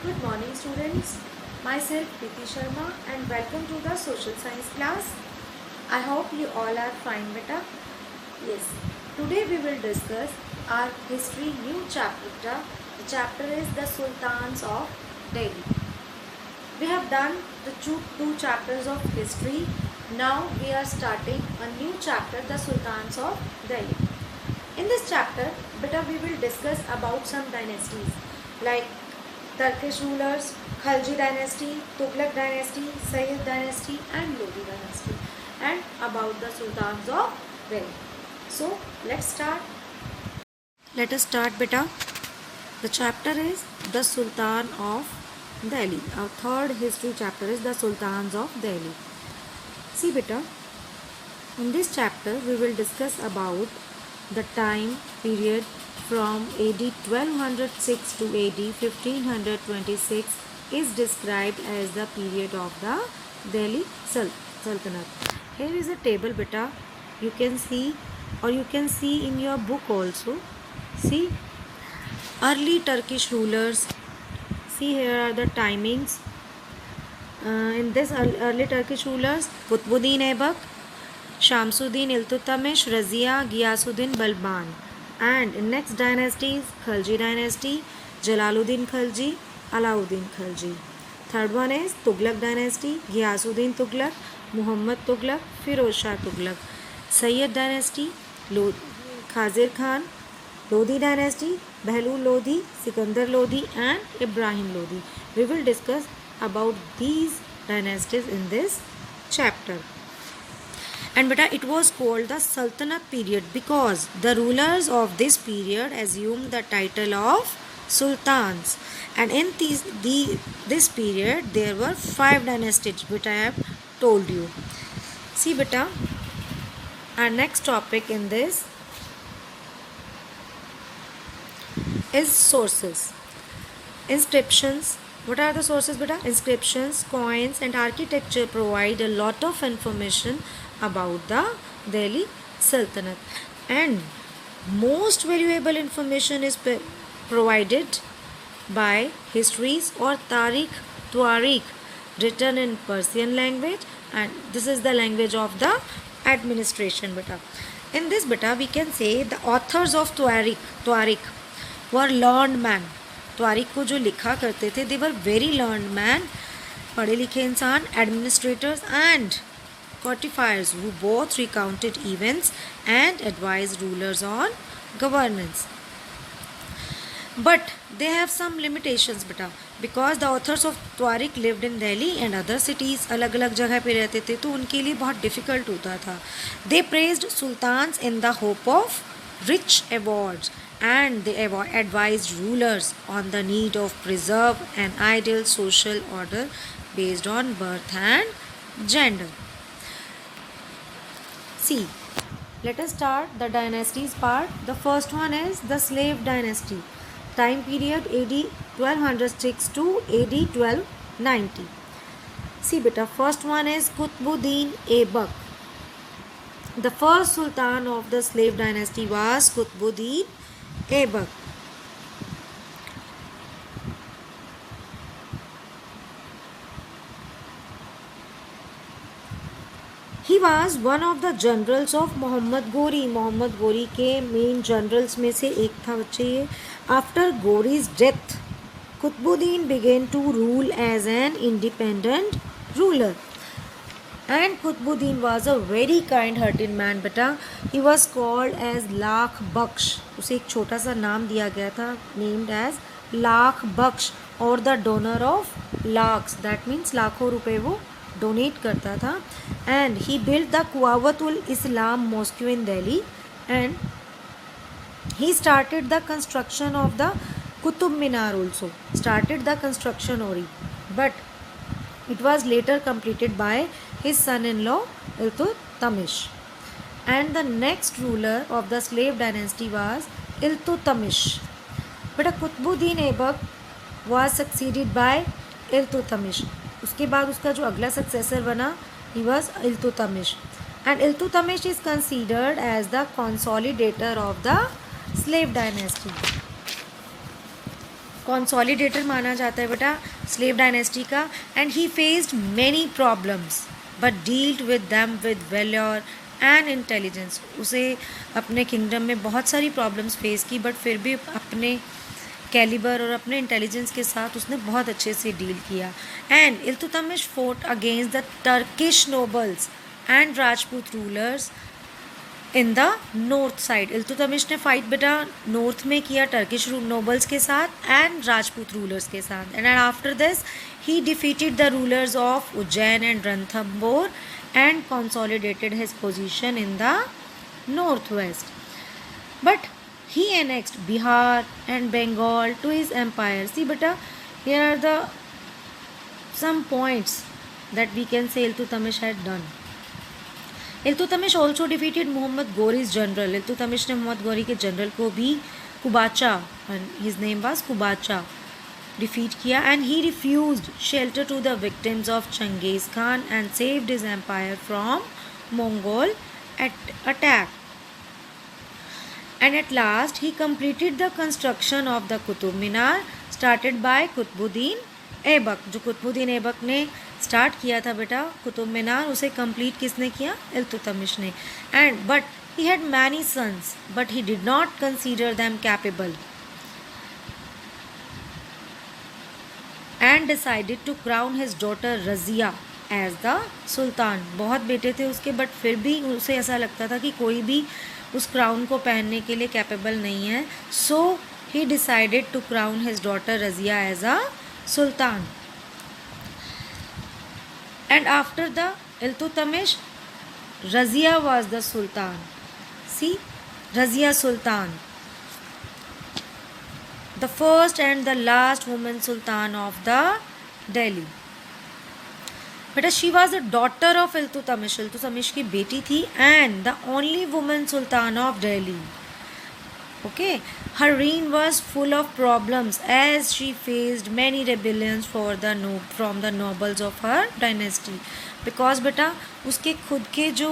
Good morning students. Myself Preeti Sharma and welcome to the social science class. I hope you all are fine beta. Yes. Today we will discuss our history new chapter beta. The chapter is the Sultans of Delhi. We have done the two chapters of history. Now we are starting a new chapter, the Sultans of Delhi. In this chapter beta we will discuss about some dynasties like Turkish rulers, Khalji dynasty, Tughlaq dynasty, Sayyid dynasty and Lodi dynasty, and about the Sultans of Delhi. So let's start. Let us start beta. The chapter is the Sultan of Delhi. Our third history chapter is the Sultans of Delhi. See beta, in this chapter we will discuss about the time period from AD 1206 to AD 1526 is described as the period of the Delhi Sultanate. Here is a table beta, you can see, or you can see in your book also. See, early Turkish rulers. See, here are the timings. In this early Turkish rulers, Qutbuddin Aibak, Shamsuddin Iltutmish, Razia, Ghiyasuddin Balban. And in next dynasty is Khalji dynasty, Jalaluddin Khalji, Alauddin Khalji. Third one is Tughlaq dynasty, Ghiyasuddin Tughlaq, Muhammad Tughlaq, Firoz Shah Tughlaq. Sayyid dynasty, Khazir Khan. Lodi dynasty, Behlul Lodi, Sikandar Lodi and Ibrahim Lodi. We will discuss about these dynasties in this chapter. And beta, it was called the Sultanate period because the rulers of this period assumed the title of sultans. And in this period there were 5 dynasties which I have told you. See beta, our next topic in this is sources. Inscriptions. What are the sources beta? Inscriptions, coins and architecture provide a lot of information about the Delhi Sultanate, and most valuable information is provided by histories or Tariq written in Persian language, and this is the language of the administration beta. In this beta we can say the authors of Tariq were learned man. Tariq को जो लिखा करते थे, they were very learned man, पढ़े लिखे इंसान, administrators and codifiers who both recounted events and advised rulers on governance. But they have some limitations beta, because the authors of Tariq lived in Delhi and other cities, अलग अलग जगह पे रहते थे, तो उनके लिए बहुत difficult होता था. They praised sultans in the hope of rich awards, and they advised rulers on the need of preserve an ideal social order based on birth and gender. See, let us start the dynasties part. The first one is the slave dynasty. Time period AD 1206 to AD 1290. See beta, first one is Qutbuddin Aibak. The first sultan of the slave dynasty was Qutbuddin Aibak. He was one of the generals of Muhammad Ghori. Muhammad Ghori के main generals में से एक था बच्चे ये. After Ghori's death, Qutbuddin began to rule as an independent ruler. And Qutbuddin was a very kind-hearted man beta. He was called as Lakh Baksh. उसे एक छोटा सा नाम दिया गया था, named as Lakh Baksh, or the donor of lakhs. That means लाखों रुपए वो donate करता था. And he built the Quwwatul Islam Mosque in Delhi, and he started the construction of the Qutub Minar also. Started the construction only, but it was later completed by his son-in-law Iltutmish. And the next ruler of the slave dynasty was Iltutmish. But Qutbuddin Aibak was succeeded by Iltutmish. उसके बाद उसका जो अगला successor बना, he was Iltutmish. And Iltutmish is considered as the consolidator of the slave dynasty. Consolidator माना जाता है बेटा स्लेव डायनेस्टी का, and he faced many problems but dealt with them with valour and intelligence. उसे अपने kingdom में बहुत सारी प्रॉब्लम्स फेस की, बट फिर भी अपने कैलिबर और अपने इंटेलिजेंस के साथ उसने बहुत अच्छे से डील किया। And Iltutmish fort against the Turkish nobles and Rajput rulers in the north side. Iltutmish ने फाइट बेटा नॉर्थ में किया टर्किश नोबल्स के साथ एंड राजपूत रूलर्स के साथ। And after this he defeated the rulers of Ujjain and Ranthambore and consolidated his position in the northwest. But he annexed Bihar and Bengal to his empire. See beta, here are the some points that we can say Iltutmish had done. Iltutmish also defeated Muhammad Ghori's general. Iltutmish ने मोहम्मद गौरी के general को भी Qubacha, his name was Kubacha, defeat किया, and he refused shelter to the victims of Genghis Khan and saved his empire from Mongol attack. And at last he completed the construction of the Qutub Minar started by Qutbuddin Aibak. जो कुतुबुद्दीन ऐबक ने start किया था बेटा कुतुब मीनार, उसे complete किसने किया? इल्तुतमिश ने. And but he had many sons but he did not consider them capable and decided to crown his daughter Razia as the sultan. बहुत बेटे थे उसके, बट फिर भी उसे ऐसा लगता था कि कोई भी उस क्राउन को पहनने के लिए कैपेबल नहीं है. So he decided to crown his daughter Razia as a sultan. And after the Iltutmish, Razia was the sultan. See, Razia Sultan, the first and the last woman sultan of the Delhi. But she was a daughter of Iltutmish. Iltutmish की बेटी थी and the only woman sultan of Delhi. Okay, her reign was full of problems as she faced many rebellions from the nobles of her dynasty. Because बेटा उसके खुद के जो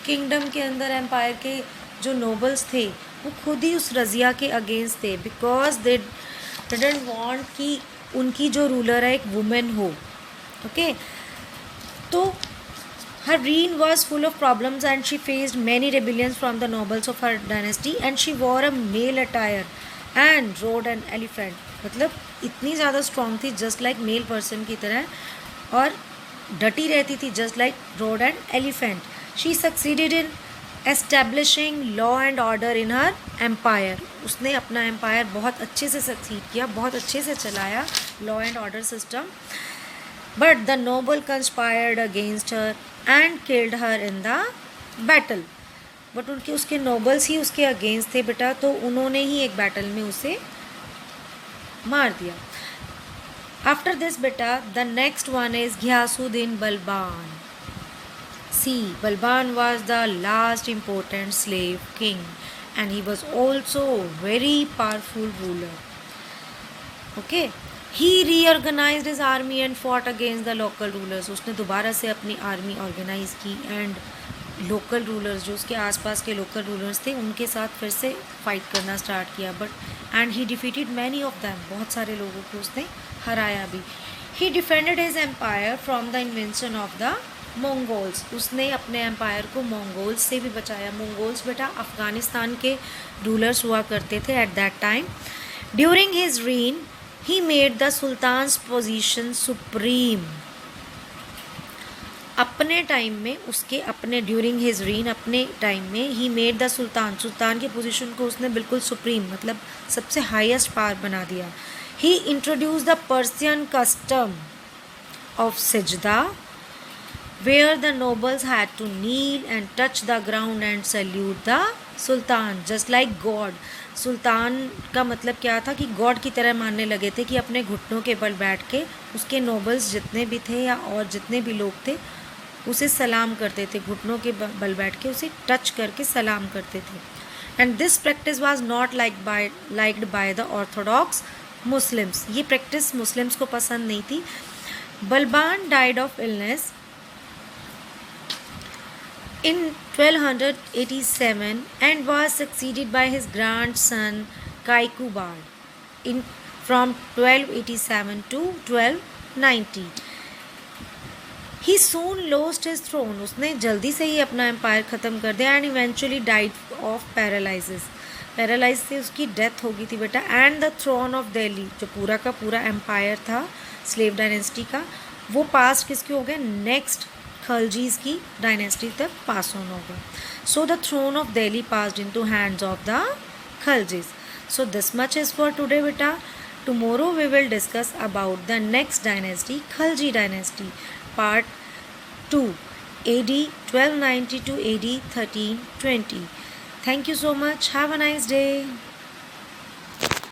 kingdom के अंदर एम्पायर के जो नोबल्स थे वो खुद ही उस रज़िया के अगेंस्ट थे, बिकॉज दे डिडंट वांट कि उनकी जो रूलर है एक वुमेन हो. ओके, तो हर reign was full of problems and she faced many rebellions from the nobles of her dynasty and she wore a male attire and rode an elephant. मतलब इतनी ज़्यादा स्ट्रॉन्ग थी जस्ट लाइक मेल पर्सन की तरह और डटी रहती थी just like rod and elephant. She succeeded in establishing law and order in her empire. उसने अपना एम्पायर बहुत अच्छे से सक्सीड किया, बहुत अच्छे से चलाया law and order system. But the noble conspired against her and killed her in the battle. But उनके उसके नोबल्स ही उसके अगेंस्ट थे बेटा, तो उन्होंने ही एक बैटल में उसे मार दिया. आफ्टर दिस बेटा the next one is Ghiyasuddin Balban. See, Balban was the last important slave king and he was also very powerful ruler. Okay, he reorganized his army and fought against the local rulers. उसने दोबारा से अपनी army organise की and local rulers जो उसके आसपास के local rulers थे उनके साथ फिर से फाइट करना स्टार्ट किया. But and he defeated many of them. बहुत सारे लोगों को उसने हराया भी. He defended his empire from the invention of the Mongols. उसने अपने एम्पायर को मंगोल्स से भी बचाया. मंगोल्स बेटा अफ़गानिस्तान के रूलर्स हुआ करते थे at that time. During his reign he made the sultan's position supreme. अपने टाइम में उसके अपने ड्यूरिंग हिज रीन अपने टाइम में ही मेड द सुल्तान की पोजीशन को उसने बिल्कुल सुप्रीम मतलब सबसे हाईएस्ट पावर बना दिया. He introduce the Persian custom of sajda where the nobles had to kneel and touch the ground and salute the sultan just like God. सुल्तान का मतलब क्या था कि गॉड की तरह मानने लगे थे कि अपने घुटनों के बल बैठ के उसके नोबल्स जितने भी थे या और जितने भी लोग थे उसे सलाम करते थे. घुटनों के बल बैठ के उसे टच करके सलाम करते थे. And this practice was not liked by the Orthodox Muslims. ये प्रैक्टिस मुस्लिम्स को पसंद नहीं थी. Balban died of illness in 1287 and was succeeded by his grandson Kaikubad in from 1287 to 1290. He soon lost his throne. उसने जल्दी से ही अपना empire ख़त्म कर दिया, and eventually died of paralysis. Paralyze से उसकी डेथ हो गई थी बेटा. And the throne of Delhi, जो पूरा का पूरा एम्पायर था स्लेव डायनेस्टी का, वो पास किसके हो गया? नेक्स्ट खलजीज की डायनेस्टी तक पास ऑन हो गया. So the throne of Delhi passed into hands of the Khaljis. So this much is for today beta. Tomorrow we will discuss about the next dynasty, Khalji dynasty, part 2, AD 1290 to AD 1320. Thank you so much. Have a nice day.